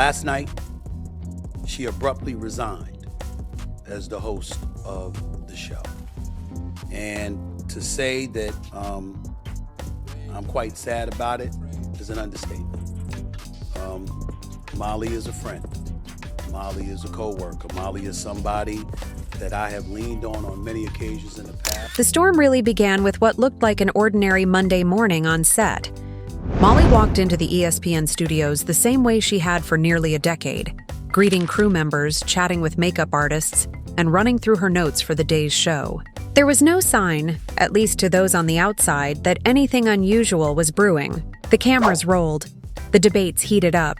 Last night, she abruptly resigned as the host of the show. And to say that I'm quite sad about it is an understatement. Molly is a friend. Molly is a co-worker. Molly is somebody that I have leaned on many occasions in the past. The storm really began with what looked like an ordinary Monday morning on set. Molly walked into the ESPN studios the same way she had for nearly a decade, greeting crew members, chatting with makeup artists, and running through her notes for the day's show. There was no sign, at least to those on the outside, that anything unusual was brewing. The cameras rolled, the debates heated up,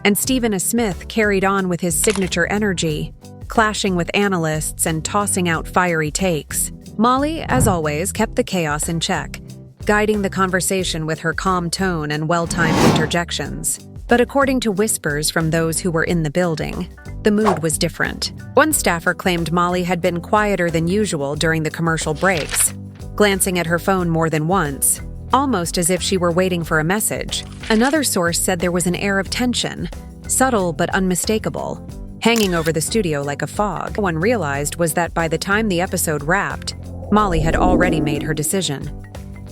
and Stephen A. Smith carried on with his signature energy, clashing with analysts and tossing out fiery takes. Molly, as always, kept the chaos in check, guiding the conversation with her calm tone and well-timed interjections. But according to whispers from those who were in the building, the mood was different. One staffer claimed Molly had been quieter than usual during the commercial breaks, glancing at her phone more than once, almost as if she were waiting for a message. Another source said there was an air of tension, subtle but unmistakable, hanging over the studio like a fog. What one realized was that by the time the episode wrapped, Molly had already made her decision.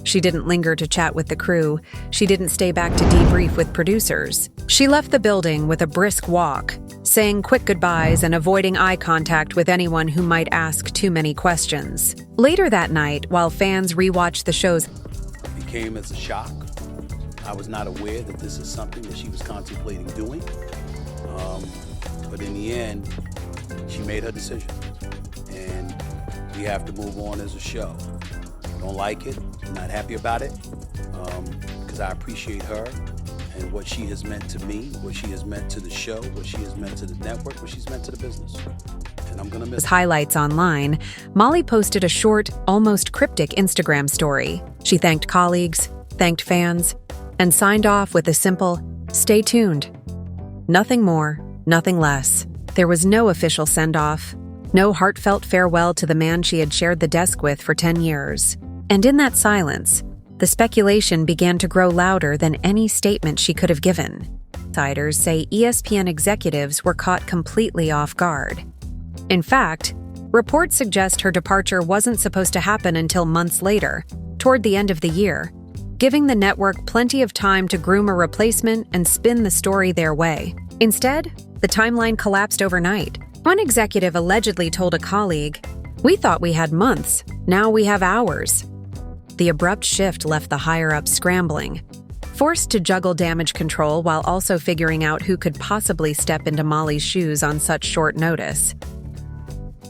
She didn't linger to chat with the crew. She didn't stay back to debrief with producers. She left the building with a brisk walk, saying quick goodbyes and avoiding eye contact with anyone who might ask too many questions. Later that night, while fans rewatched the show's, It came as a shock. I was not aware that this is something that she was contemplating doing. But in the end, she made her decision. And we have to move on as a show. Don't like it, I'm not happy about it, because I appreciate her and what she has meant to me, what she has meant to the show, what she has meant to the network, what she's meant to the business. And I'm gonna miss highlights online, Molly posted a short, almost cryptic Instagram story. She thanked colleagues, thanked fans, and signed off with a simple, "Stay tuned." Nothing more, nothing less. There was no official send-off, no heartfelt farewell to the man she had shared the desk with for 10 years. And in that silence, the speculation began to grow louder than any statement she could have given. Insiders say ESPN executives were caught completely off guard. In fact, reports suggest her departure wasn't supposed to happen until months later, toward the end of the year, giving the network plenty of time to groom a replacement and spin the story their way. Instead, the timeline collapsed overnight. One executive allegedly told a colleague, "We thought we had months, now we have hours." The abrupt shift left the higher-ups scrambling, forced to juggle damage control while also figuring out who could possibly step into Molly's shoes on such short notice.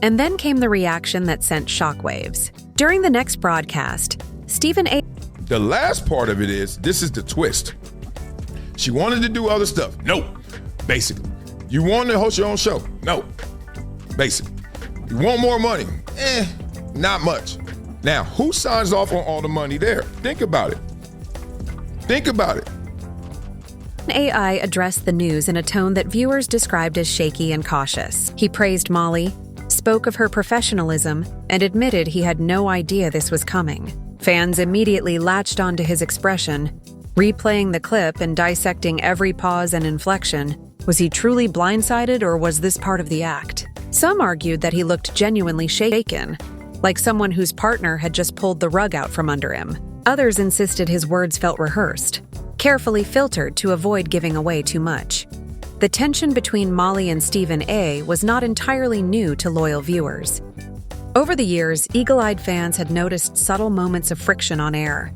And then came the reaction that sent shockwaves. During the next broadcast, Stephen A. The last part of it is, this is the twist. She wanted to do other stuff. No, basically. You wanted to host your own show? No, basically. You want more money? Not much. Now, who signs off on all the money there? Think about it. Think about it. AI addressed the news in a tone that viewers described as shaky and cautious. He praised Molly, spoke of her professionalism, and admitted he had no idea this was coming. Fans immediately latched onto his expression, replaying the clip and dissecting every pause and inflection. Was he truly blindsided, or was this part of the act? Some argued that he looked genuinely shaken, like someone whose partner had just pulled the rug out from under him. Others insisted his words felt rehearsed, carefully filtered to avoid giving away too much. The tension between Molly and Stephen A. was not entirely new to loyal viewers. Over the years, eagle-eyed fans had noticed subtle moments of friction on air.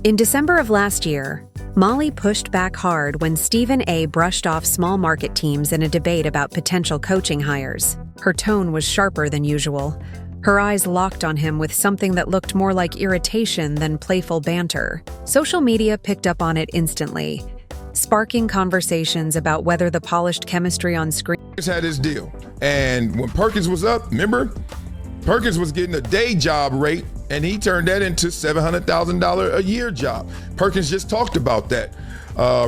In December of last year, Molly pushed back hard when Stephen A. brushed off small market teams in a debate about potential coaching hires. Her tone was sharper than usual. Her eyes locked on him with something that looked more like irritation than playful banter. Social media picked up on it instantly, sparking conversations about whether the polished chemistry on screen Had his deal. And when Perkins was up, remember? Perkins was getting a day job rate, and he turned that into $700,000 a year job. Perkins just talked about that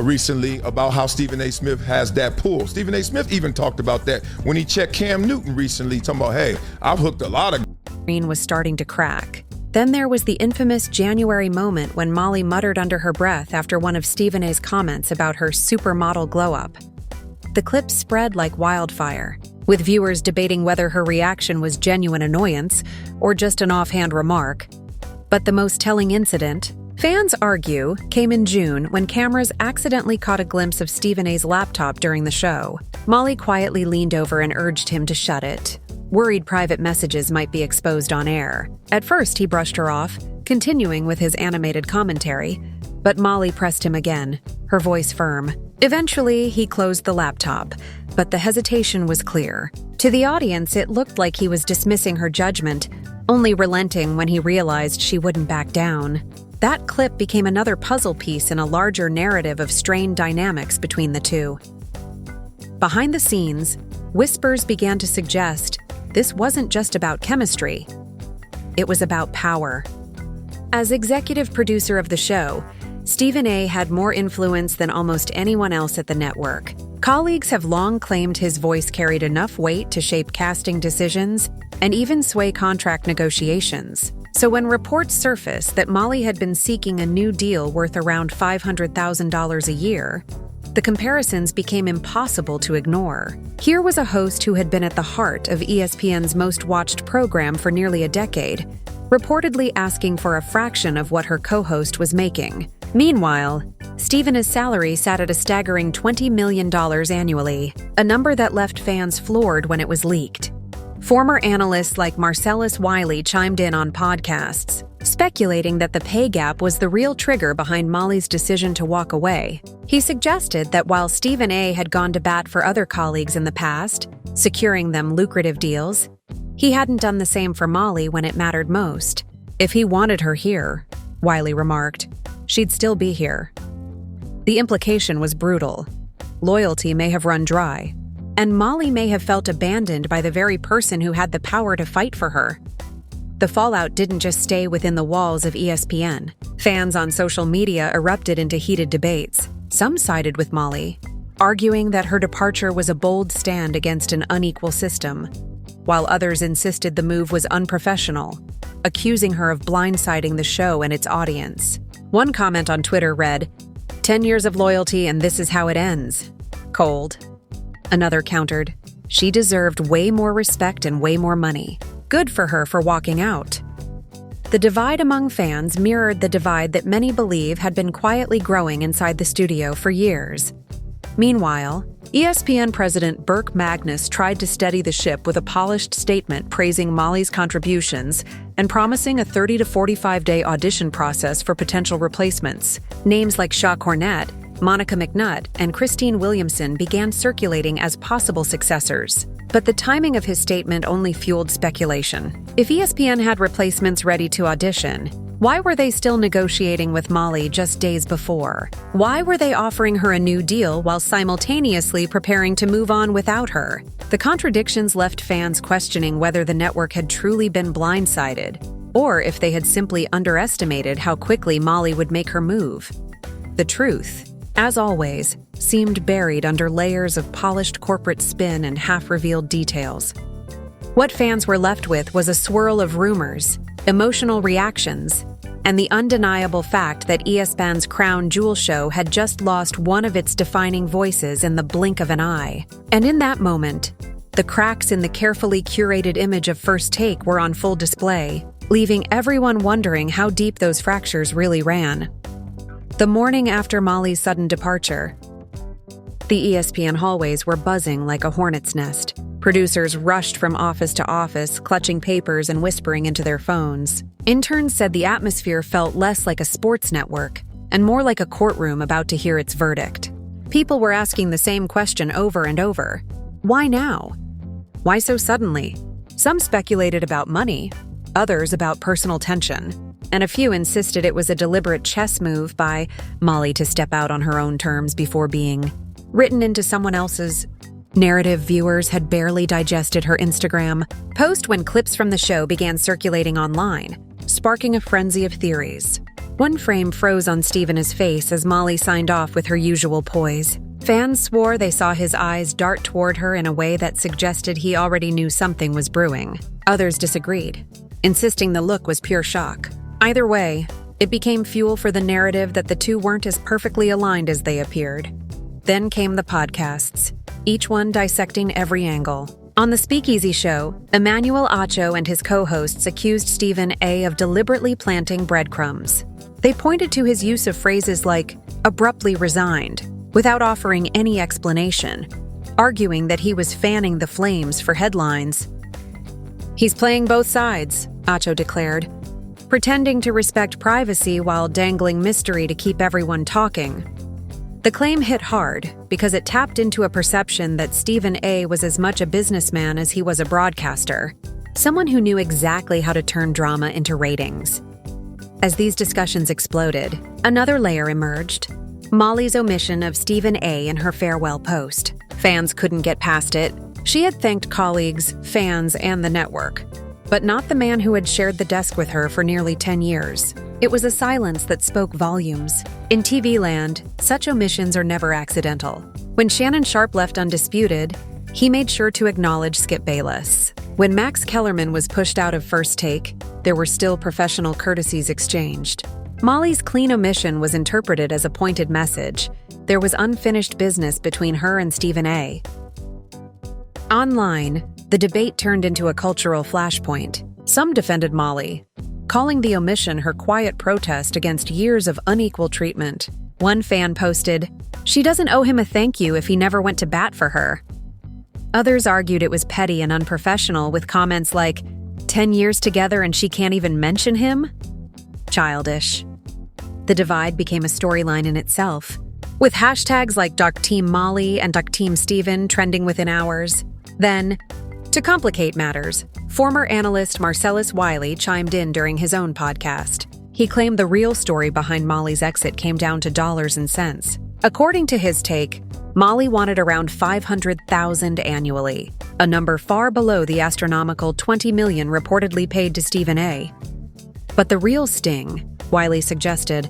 recently, about how Stephen A. Smith has that pull. Stephen A. Smith even talked about that when he checked Cam Newton recently, talking about, hey, I've hooked a lot of screen was starting to crack. Then there was the infamous January moment when Molly muttered under her breath after one of Stephen A.'s comments about her supermodel glow-up. The clip spread like wildfire, with viewers debating whether her reaction was genuine annoyance or just an offhand remark. But the most telling incident, fans argue, came in June when cameras accidentally caught a glimpse of Stephen A's laptop during the show. Molly quietly leaned over and urged him to shut it, worried private messages might be exposed on air. At first, he brushed her off, continuing with his animated commentary, but Molly pressed him again, her voice firm. Eventually, he closed the laptop, but the hesitation was clear. To the audience, it looked like he was dismissing her judgment, only relenting when he realized she wouldn't back down. That clip became another puzzle piece in a larger narrative of strained dynamics between the two. Behind the scenes, whispers began to suggest this wasn't just about chemistry. It was about power. As executive producer of the show, Stephen A had more influence than almost anyone else at the network. Colleagues have long claimed his voice carried enough weight to shape casting decisions and even sway contract negotiations. So when reports surfaced that Molly had been seeking a new deal worth around $500,000 a year, the comparisons became impossible to ignore. Here was a host who had been at the heart of ESPN's most watched program for nearly a decade, reportedly asking for a fraction of what her co-host was making. Meanwhile, Stephen A's salary sat at a staggering $20 million annually, a number that left fans floored when it was leaked. Former analysts like Marcellus Wiley chimed in on podcasts, speculating that the pay gap was the real trigger behind Molly's decision to walk away. He suggested that while Stephen A had gone to bat for other colleagues in the past, securing them lucrative deals, he hadn't done the same for Molly when it mattered most. If he wanted her here, Wiley remarked, she'd still be here. The implication was brutal. Loyalty may have run dry, and Molly may have felt abandoned by the very person who had the power to fight for her. The fallout didn't just stay within the walls of ESPN. Fans on social media erupted into heated debates. Some sided with Molly, arguing that her departure was a bold stand against an unequal system, while others insisted the move was unprofessional, accusing her of blindsiding the show and its audience. One comment on Twitter read, 10 years of loyalty and this is how it ends. Cold. Another countered, she deserved way more respect and way more money. Good for her for walking out. The divide among fans mirrored the divide that many believe had been quietly growing inside the studio for years. Meanwhile, ESPN president Burke Magnus tried to steady the ship with a polished statement praising Molly's contributions and promising a 30 to 45-day audition process for potential replacements. Names like Shaw Cornette, Monica McNutt, and Christine Williamson began circulating as possible successors. But the timing of his statement only fueled speculation. If ESPN had replacements ready to audition, why were they still negotiating with Molly just days before? Why were they offering her a new deal while simultaneously preparing to move on without her? The contradictions left fans questioning whether the network had truly been blindsided, or if they had simply underestimated how quickly Molly would make her move. The truth, as always, seemed buried under layers of polished corporate spin and half-revealed details. What fans were left with was a swirl of rumors, emotional reactions, and the undeniable fact that ESPN's crown jewel show had just lost one of its defining voices in the blink of an eye. And in that moment, the cracks in the carefully curated image of First Take were on full display, leaving everyone wondering how deep those fractures really ran. The morning after Molly's sudden departure, the ESPN hallways were buzzing like a hornet's nest. Producers rushed from office to office, clutching papers and whispering into their phones. Interns said the atmosphere felt less like a sports network and more like a courtroom about to hear its verdict. People were asking the same question over and over. Why now? Why so suddenly? Some speculated about money, others about personal tension, and a few insisted it was a deliberate chess move by Molly to step out on her own terms before being written into someone else's narrative. Viewers had barely digested her Instagram post when clips from the show began circulating online, sparking a frenzy of theories. One frame froze on Stephen A's face as Molly signed off with her usual poise. Fans swore they saw his eyes dart toward her in a way that suggested he already knew something was brewing. Others disagreed, insisting the look was pure shock. Either way, it became fuel for the narrative that the two weren't as perfectly aligned as they appeared. Then came the podcasts. each one dissecting every angle. On the Speakeasy show, Emmanuel Acho and his co-hosts accused Stephen A. of deliberately planting breadcrumbs. They pointed to his use of phrases like abruptly resigned, without offering any explanation, arguing that he was fanning the flames for headlines. "He's playing both sides," Acho declared, pretending to respect privacy while dangling mystery to keep everyone talking. The claim hit hard because it tapped into a perception that Stephen A. was as much a businessman as he was a broadcaster, someone who knew exactly how to turn drama into ratings. As these discussions exploded, another layer emerged: Molly's omission of Stephen A. in her farewell post. Fans couldn't get past it. She had thanked colleagues, fans, and the network, but not the man who had shared the desk with her for nearly 10 years. It was a silence that spoke volumes. In TV land, such omissions are never accidental. When Shannon Sharpe left undisputed, he made sure to acknowledge Skip Bayless. When Max Kellerman was pushed out of First Take, there were still professional courtesies exchanged. Molly's clean omission was interpreted as a pointed message. There was unfinished business between her and Stephen A. Online, the debate turned into a cultural flashpoint. Some defended Molly, calling the omission her quiet protest against years of unequal treatment. One fan posted, "She doesn't owe him a thank you if he never went to bat for her." Others argued it was petty and unprofessional, with comments like, "10 years together and she can't even mention him?" Childish. The divide became a storyline in itself, with hashtags like #DocTeamMolly and #DocTeamStephen trending within hours. Then, to complicate matters, former analyst Marcellus Wiley chimed in during his own podcast. He claimed the real story behind Molly's exit came down to dollars and cents. According to his take, Molly wanted around $500,000 annually, a number far below the astronomical $20 million reportedly paid to Stephen A. But the real sting, Wiley suggested,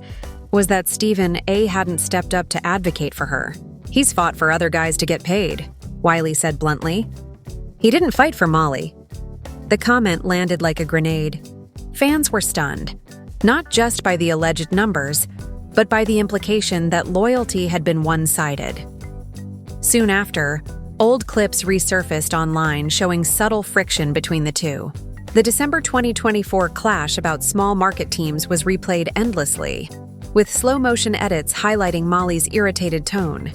was that Stephen A. hadn't stepped up to advocate for her. "He's fought for other guys to get paid," Wiley said bluntly. "He didn't fight for Molly." The comment landed like a grenade. Fans were stunned, not just by the alleged numbers, but by the implication that loyalty had been one-sided. Soon after, old clips resurfaced online showing subtle friction between the two. The December 2024 clash about small market teams was replayed endlessly, with slow-motion edits highlighting Molly's irritated tone.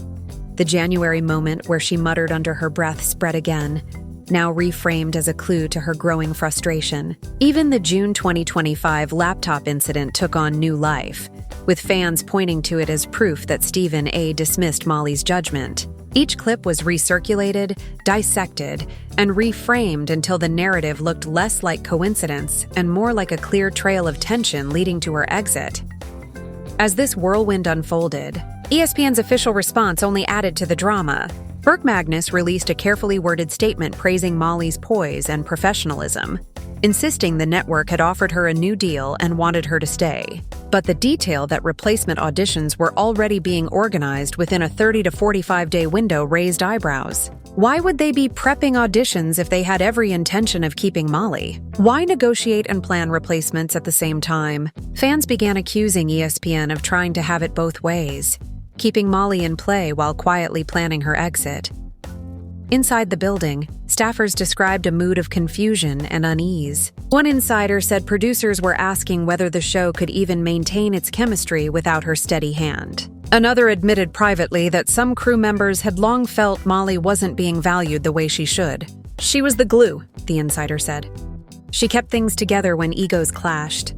The January moment where she muttered under her breath spread again, now reframed as a clue to her growing frustration. Even the June 2025 laptop incident took on new life, with fans pointing to it as proof that Stephen A. dismissed Molly's judgment. Each clip was recirculated, dissected, and reframed until the narrative looked less like coincidence and more like a clear trail of tension leading to her exit. As this whirlwind unfolded, ESPN's official response only added to the drama. Burke Magnus released a carefully worded statement praising Molly's poise and professionalism, insisting the network had offered her a new deal and wanted her to stay. But the detail that replacement auditions were already being organized within a 30 to 45-day window raised eyebrows. Why would they be prepping auditions if they had every intention of keeping Molly? Why negotiate and plan replacements at the same time? Fans began accusing ESPN of trying to have it both ways, keeping Molly in play while quietly planning her exit. Inside the building, staffers described a mood of confusion and unease. One insider said producers were asking whether the show could even maintain its chemistry without her steady hand. Another admitted privately that some crew members had long felt Molly wasn't being valued the way she should. "She was the glue," the insider said. "She kept things together when egos clashed.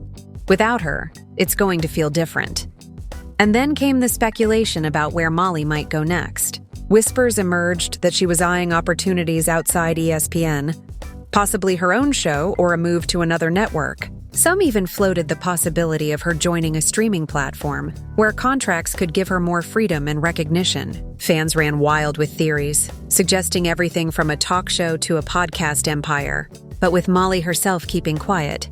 Without her, it's going to feel different." And then came the speculation about where Molly might go next. Whispers emerged that she was eyeing opportunities outside ESPN, possibly her own show or a move to another network. Some even floated the possibility of her joining a streaming platform, where contracts could give her more freedom and recognition. Fans ran wild with theories, suggesting everything from a talk show to a podcast empire. But with Molly herself keeping quiet,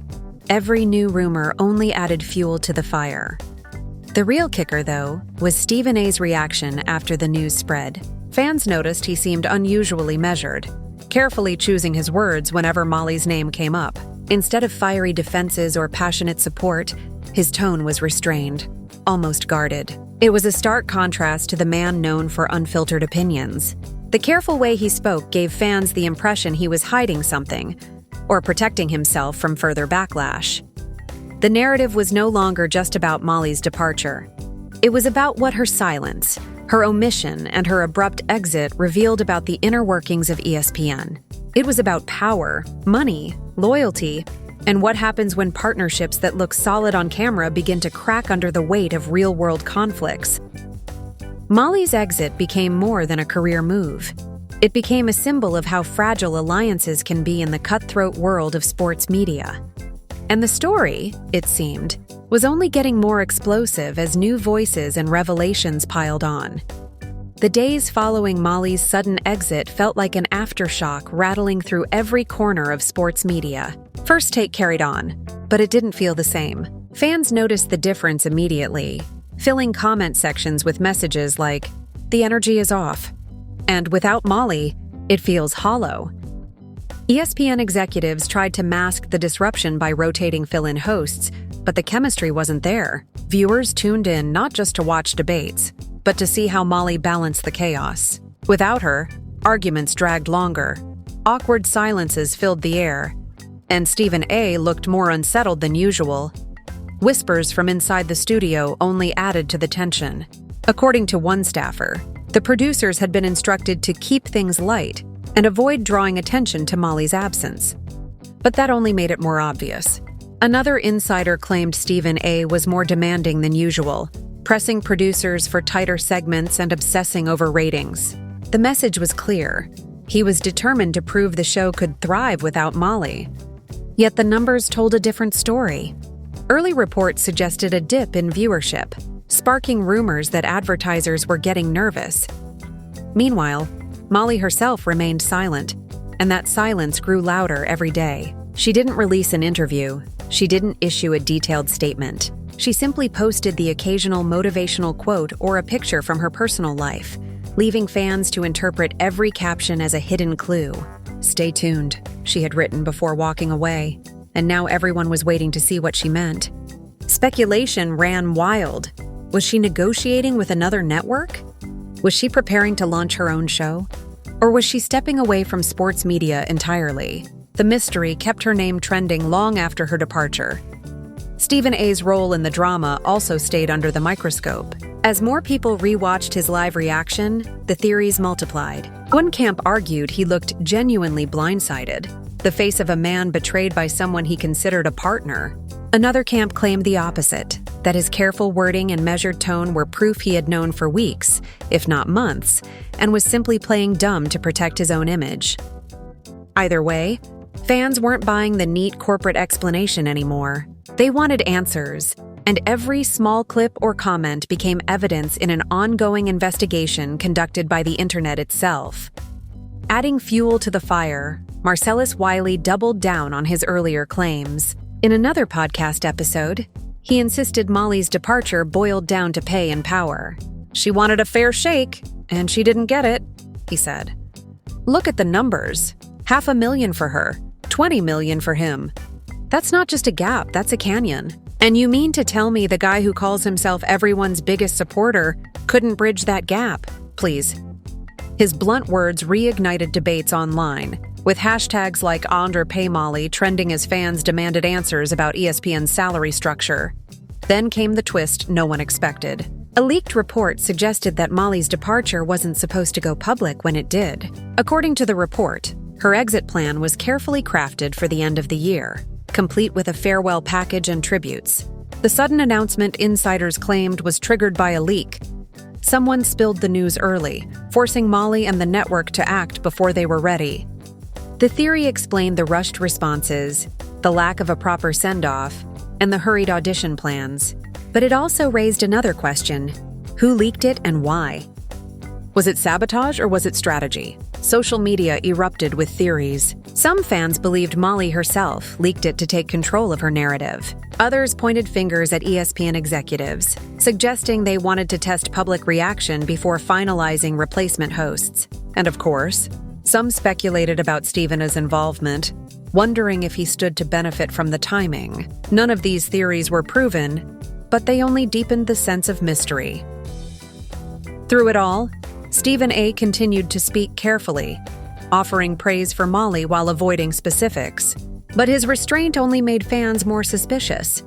every new rumor only added fuel to the fire. The real kicker, though, was Stephen A.'s reaction after the news spread. Fans noticed he seemed unusually measured, carefully choosing his words whenever Molly's name came up. Instead of fiery defenses or passionate support, his tone was restrained, almost guarded. It was a stark contrast to the man known for unfiltered opinions. The careful way he spoke gave fans the impression he was hiding something, or protecting himself from further backlash. The narrative was no longer just about Molly's departure. It was about what her silence, her omission, and her abrupt exit revealed about the inner workings of ESPN. It was about power, money, loyalty, and what happens when partnerships that look solid on camera begin to crack under the weight of real-world conflicts. Molly's exit became more than a career move. It became a symbol of how fragile alliances can be in the cutthroat world of sports media. And the story, it seemed, was only getting more explosive as new voices and revelations piled on. The days following Molly's sudden exit felt like an aftershock rattling through every corner of sports media. First Take carried on, but it didn't feel the same. Fans noticed the difference immediately, filling comment sections with messages like, "The energy is off," and "Without Molly, it feels hollow." ESPN executives tried to mask the disruption by rotating fill-in hosts, but the chemistry wasn't there. Viewers tuned in not just to watch debates, but to see how Molly balanced the chaos. Without her, arguments dragged longer, awkward silences filled the air, and Stephen A. looked more unsettled than usual. Whispers from inside the studio only added to the tension. According to one staffer, the producers had been instructed to keep things light and avoid drawing attention to Molly's absence. But that only made it more obvious. Another insider claimed Stephen A. was more demanding than usual, pressing producers for tighter segments and obsessing over ratings. The message was clear. He was determined to prove the show could thrive without Molly. Yet the numbers told a different story. Early reports suggested a dip in viewership, sparking rumors that advertisers were getting nervous. Meanwhile, Molly herself remained silent, and that silence grew louder every day. She didn't release an interview. She didn't issue a detailed statement. She simply posted the occasional motivational quote or a picture from her personal life, leaving fans to interpret every caption as a hidden clue. "Stay tuned," she had written before walking away, and now everyone was waiting to see what she meant. Speculation ran wild. Was she negotiating with another network? Was she preparing to launch her own show? Or was she stepping away from sports media entirely? The mystery kept her name trending long after her departure. Stephen A.'s role in the drama also stayed under the microscope. As more people rewatched his live reaction, the theories multiplied. One camp argued he looked genuinely blindsided, the face of a man betrayed by someone he considered a partner. Another camp claimed the opposite, that his careful wording and measured tone were proof he had known for weeks, if not months, and was simply playing dumb to protect his own image. Either way, fans weren't buying the neat corporate explanation anymore. They wanted answers, and every small clip or comment became evidence in an ongoing investigation conducted by the internet itself. Adding fuel to the fire, Marcellus Wiley doubled down on his earlier claims. In another podcast episode, he insisted Molly's departure boiled down to pay and power. "She wanted a fair shake, and she didn't get it," he said. "Look at the numbers. $500,000 for her, $20 million for him. That's not just a gap, that's a canyon. And you mean to tell me the guy who calls himself everyone's biggest supporter couldn't bridge that gap? Please." His blunt words reignited debates online, with hashtags like #AndrePayMolly trending as fans demanded answers about ESPN's salary structure. Then came the twist no one expected. A leaked report suggested that Molly's departure wasn't supposed to go public when it did. According to the report, her exit plan was carefully crafted for the end of the year, complete with a farewell package and tributes. The sudden announcement insiders claimed was triggered by a leak. Someone spilled the news early, forcing Molly and the network to act before they were ready. The theory explained the rushed responses, the lack of a proper send-off, and the hurried audition plans. But it also raised another question: who leaked it and why? Was it sabotage or was it strategy? Social media erupted with theories. Some fans believed Molly herself leaked it to take control of her narrative. Others pointed fingers at ESPN executives, suggesting they wanted to test public reaction before finalizing replacement hosts. And of course, some speculated about Stephen's involvement, wondering if he stood to benefit from the timing. None of these theories were proven, but they only deepened the sense of mystery. Through it all, Stephen A. continued to speak carefully, offering praise for Molly while avoiding specifics. But his restraint only made fans more suspicious.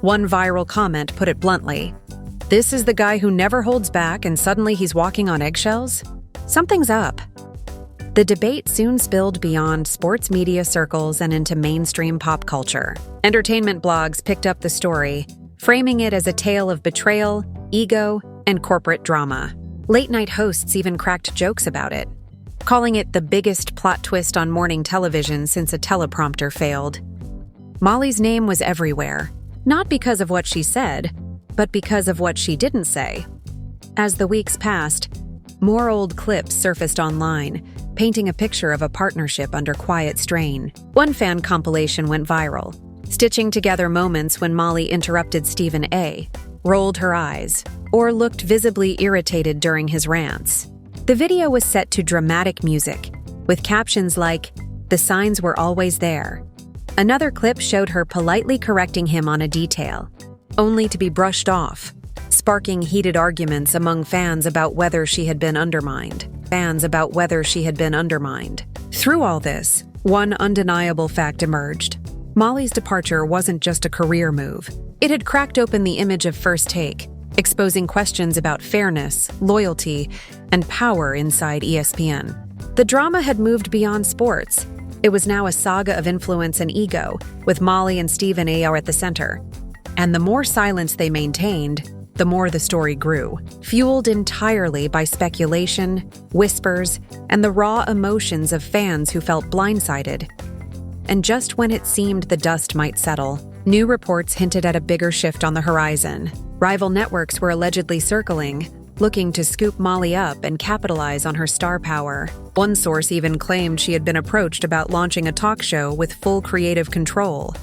One viral comment put it bluntly, "This is the guy who never holds back and suddenly he's walking on eggshells? Something's up." The debate soon spilled beyond sports media circles and into mainstream pop culture. Entertainment blogs picked up the story, framing it as a tale of betrayal, ego, and corporate drama. Late-night hosts even cracked jokes about it, calling it the biggest plot twist on morning television since a teleprompter failed. Molly's name was everywhere, not because of what she said, but because of what she didn't say. As the weeks passed, more old clips surfaced online, painting a picture of a partnership under quiet strain. One fan compilation went viral, stitching together moments when Molly interrupted Stephen A., rolled her eyes, or looked visibly irritated during his rants. The video was set to dramatic music, with captions like, "The signs were always there." Another clip showed her politely correcting him on a detail, only to be brushed off, sparking heated arguments among fans about whether she had been undermined. Through all this, one undeniable fact emerged. Molly's departure wasn't just a career move. It had cracked open the image of First Take, exposing questions about fairness, loyalty, and power inside ESPN. The drama had moved beyond sports. It was now a saga of influence and ego, with Molly and Stephen A. at the center. And the more silence they maintained, the more the story grew, fueled entirely by speculation, whispers, and the raw emotions of fans who felt blindsided. And just when it seemed the dust might settle, new reports hinted at a bigger shift on the horizon. Rival networks were allegedly circling, looking to scoop Molly up and capitalize on her star power. One source even claimed she had been approached about launching a talk show with full creative control,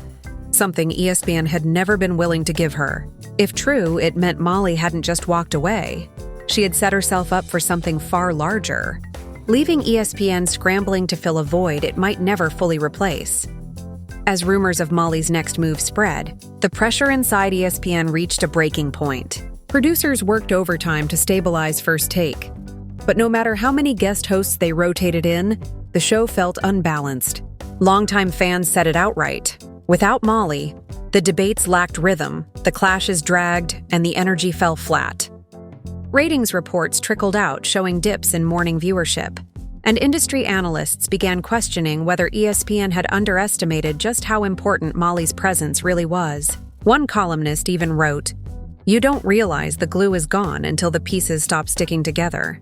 something ESPN had never been willing to give her. If true, it meant Molly hadn't just walked away. She had set herself up for something far larger, leaving ESPN scrambling to fill a void it might never fully replace. As rumors of Molly's next move spread, the pressure inside ESPN reached a breaking point. Producers worked overtime to stabilize First Take. But no matter how many guest hosts they rotated in, the show felt unbalanced. Longtime fans said it outright. Without Molly, the debates lacked rhythm, the clashes dragged, and the energy fell flat. Ratings reports trickled out showing dips in morning viewership, and industry analysts began questioning whether ESPN had underestimated just how important Molly's presence really was. One columnist even wrote, "You don't realize the glue is gone until the pieces stop sticking together."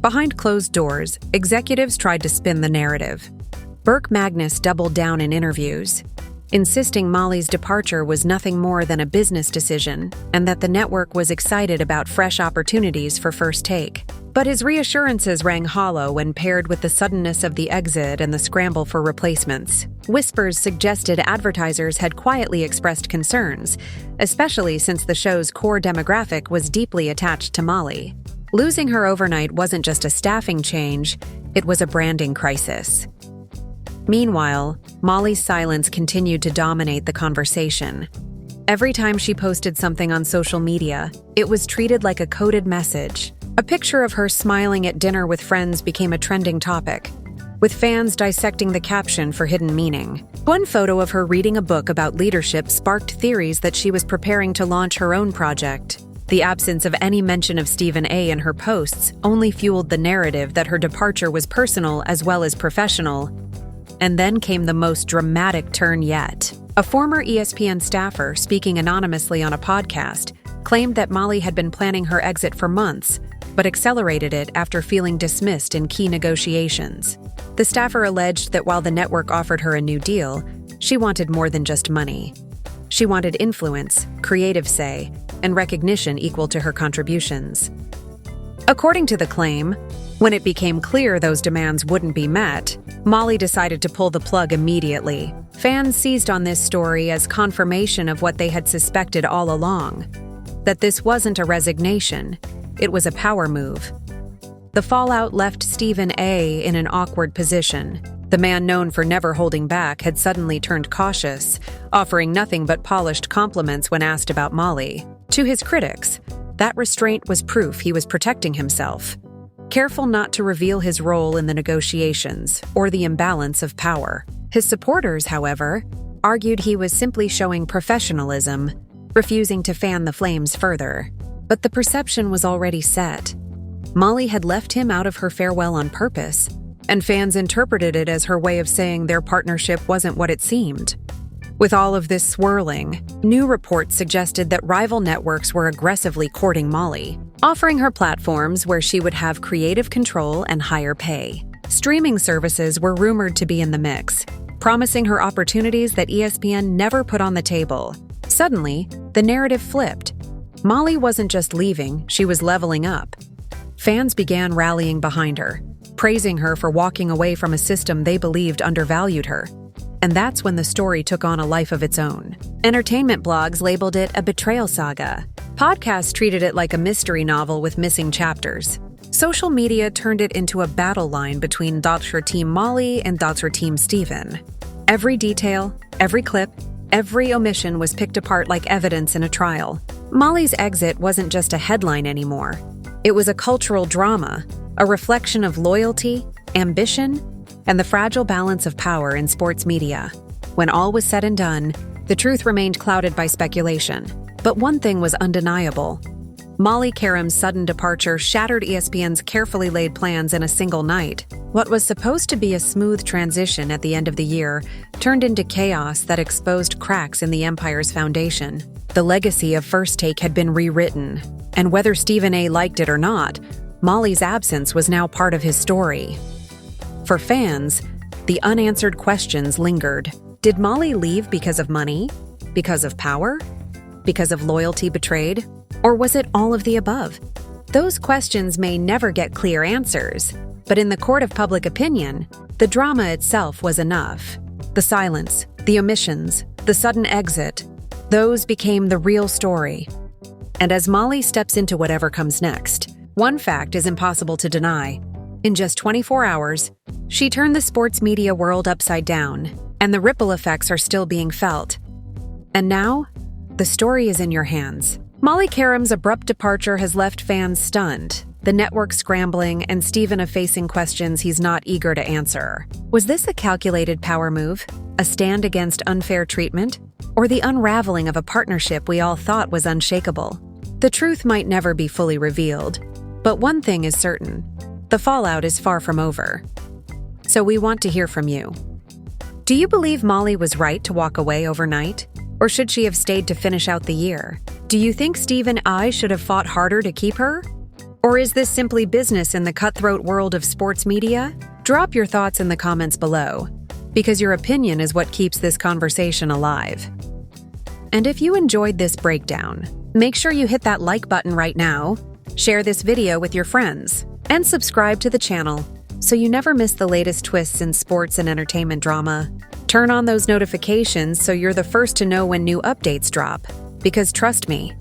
Behind closed doors, executives tried to spin the narrative. Burke Magnus doubled down in interviews, insisting Molly's departure was nothing more than a business decision and that the network was excited about fresh opportunities for First Take. But his reassurances rang hollow when paired with the suddenness of the exit and the scramble for replacements. Whispers suggested advertisers had quietly expressed concerns, especially since the show's core demographic was deeply attached to Molly. Losing her overnight wasn't just a staffing change, it was a branding crisis. Meanwhile, Molly's silence continued to dominate the conversation. Every time she posted something on social media, it was treated like a coded message. A picture of her smiling at dinner with friends became a trending topic, with fans dissecting the caption for hidden meaning. One photo of her reading a book about leadership sparked theories that she was preparing to launch her own project. The absence of any mention of Stephen A. in her posts only fueled the narrative that her departure was personal as well as professional. And then came the most dramatic turn yet. A former ESPN staffer speaking anonymously on a podcast claimed that Molly had been planning her exit for months, but accelerated it after feeling dismissed in key negotiations. The staffer alleged that while the network offered her a new deal, she wanted more than just money. She wanted influence, creative say, and recognition equal to her contributions. According to the claim, when it became clear those demands wouldn't be met, Molly decided to pull the plug immediately. Fans seized on this story as confirmation of what they had suspected all along, that this wasn't a resignation, it was a power move. The fallout left Stephen A. in an awkward position. The man known for never holding back had suddenly turned cautious, offering nothing but polished compliments when asked about Molly. To his critics, that restraint was proof he was protecting himself. careful not to reveal his role in the negotiations or the imbalance of power. His supporters, however, argued he was simply showing professionalism, refusing to fan the flames further. But the perception was already set. Molly had left him out of her farewell on purpose, and fans interpreted it as her way of saying their partnership wasn't what it seemed. With all of this swirling, new reports suggested that rival networks were aggressively courting Molly, offering her platforms where she would have creative control and higher pay. Streaming services were rumored to be in the mix, promising her opportunities that ESPN never put on the table. Suddenly, the narrative flipped. Molly wasn't just leaving, she was leveling up. Fans began rallying behind her, praising her for walking away from a system they believed undervalued her. And that's when the story took on a life of its own. Entertainment blogs labeled it a betrayal saga. Podcasts treated it like a mystery novel with missing chapters. Social media turned it into a battle line between Dr. Team Molly and Dr. Team Steven. Every detail, every clip, every omission was picked apart like evidence in a trial. Molly's exit wasn't just a headline anymore. It was a cultural drama, a reflection of loyalty, ambition, and the fragile balance of power in sports media. When all was said and done, the truth remained clouded by speculation. But one thing was undeniable. Molly Qerim's sudden departure shattered ESPN's carefully laid plans in a single night. What was supposed to be a smooth transition at the end of the year turned into chaos that exposed cracks in the Empire's foundation. The legacy of First Take had been rewritten, and whether Stephen A. liked it or not, Molly's absence was now part of his story. For fans, the unanswered questions lingered. Did Molly leave because of money? Because of power? Because of loyalty betrayed? Or was it all of the above? Those questions may never get clear answers, but in the court of public opinion, the drama itself was enough. The silence, the omissions, the sudden exit, those became the real story. And as Molly steps into whatever comes next, one fact is impossible to deny. In just 24 hours, she turned the sports media world upside down, and the ripple effects are still being felt. And now, the story is in your hands. Molly Qerim's abrupt departure has left fans stunned, the network scrambling, and Stephen facing questions he's not eager to answer. Was this a calculated power move, a stand against unfair treatment, or the unraveling of a partnership we all thought was unshakable? The truth might never be fully revealed, but one thing is certain. The fallout is far from over. So we want to hear from you. Do you believe Molly was right to walk away overnight? Or should she have stayed to finish out the year? Do you think Stephen I should have fought harder to keep her? Or is this simply business in the cutthroat world of sports media? Drop your thoughts in the comments below, because your opinion is what keeps this conversation alive. And if you enjoyed this breakdown, make sure you hit that like button right now, share this video with your friends, and subscribe to the channel so you never miss the latest twists in sports and entertainment drama. Turn on those notifications so you're the first to know when new updates drop. Because trust me,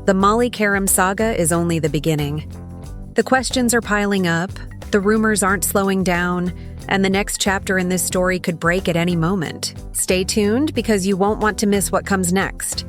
the Molly Qerim saga is only the beginning. The questions are piling up, the rumors aren't slowing down, and the next chapter in this story could break at any moment. Stay tuned because you won't want to miss what comes next.